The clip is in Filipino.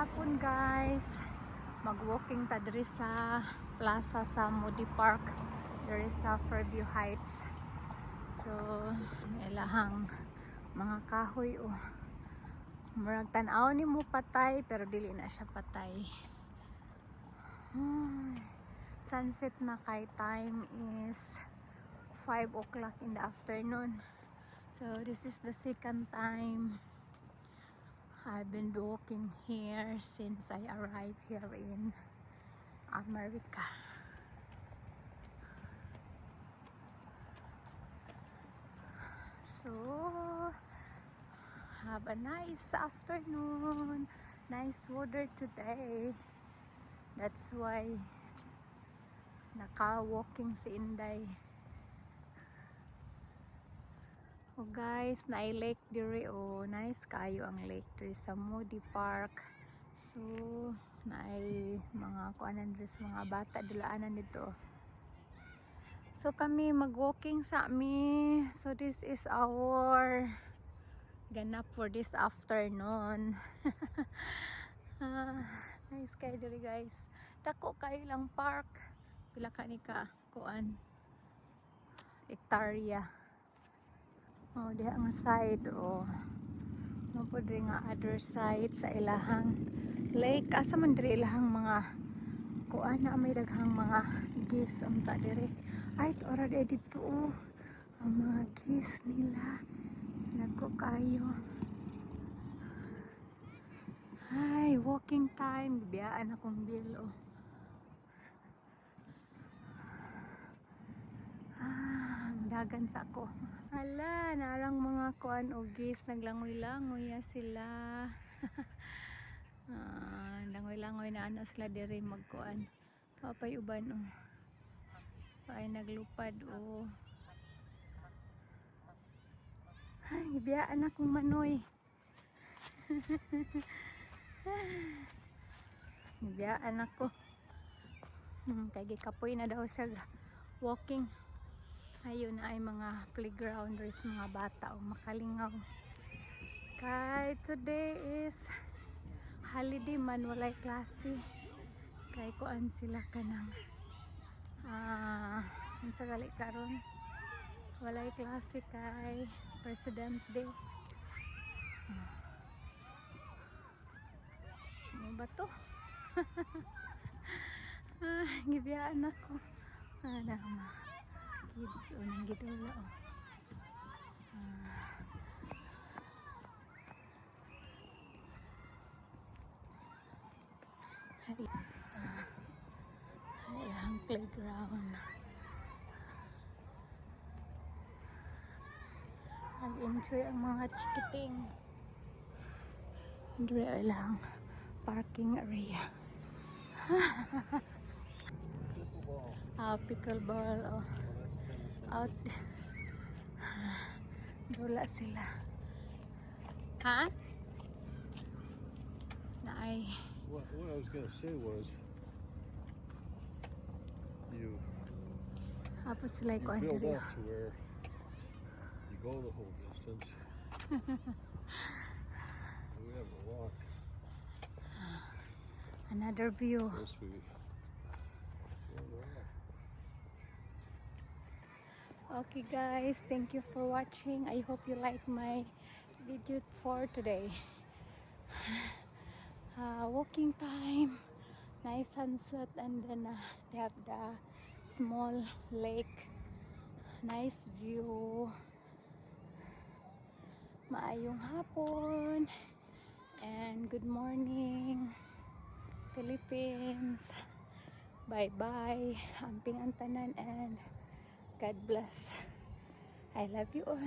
hapon guys. Mag-walking ta diri sa plaza sa Moody Park. Diri sa Fairview Heights. So, ilahang mga kahoy oh. Murag tan-aw ni mo patay pero dili na siya patay. Sunset na kay time is 5 o'clock in the afternoon. So, this is the second time I've been walking here since I arrived here in America. So, have a nice afternoon. Nice weather today. That's why naka-walking si Inday. Oh guys, naay lake diri oh. Nice kayo ang lake diri sa Moody Park. So, naay mga kuanan diri sa mga bata dulaanan dito. So kami mag-walking sa mi. So this is our ganap for this afternoon. Nice kayo diri guys. Dako kayo lang park. Pila ka ni ka kuan hektarya. Oh, diha nga side oh. No po diri nga other side sa ilahang lake. Asa man diri ilahang mga kuan na may daghang mga geese unta diri. Ay, ora dito oh. Ang mga geese nila. Nagko kayo. Ay, walking time. Biyaan akong bill oh. Dagan sa ako. Hala, narang mga kuan o geese naglangoy-langoy sila. Langoy-langoy na ano sila diri magkuan. Papay uban oh. Ay naglupad oh. Ay, biyaan akong manoy. Biyaan ako. Kay gikapoy na daw siya walking. Ayun na ay mga playground or mga bata o makalingaw. Kay today is holiday man, walay klase. Kay kuan sila kanang unsa gali karon? Walay klase kay President Day. Ano ba to? Gibiyaan ako. Kids o nang gidula o. Ang playground. Nag-enjoy ang mga chikiting. Dre lang parking area. Pickleball oh. Out. Dula sila. Ha? Naay. What I was gonna say was you Sila ko build up to where you go the whole distance. We have a walk. Another view. Yes, we. Okay guys, thank you for watching. I hope you like my video for today. Walking time, nice sunset, and then they have the small lake, nice view. Maayong hapon and good morning Philippines. Bye bye, amping ang tanan, and God bless. I love you all.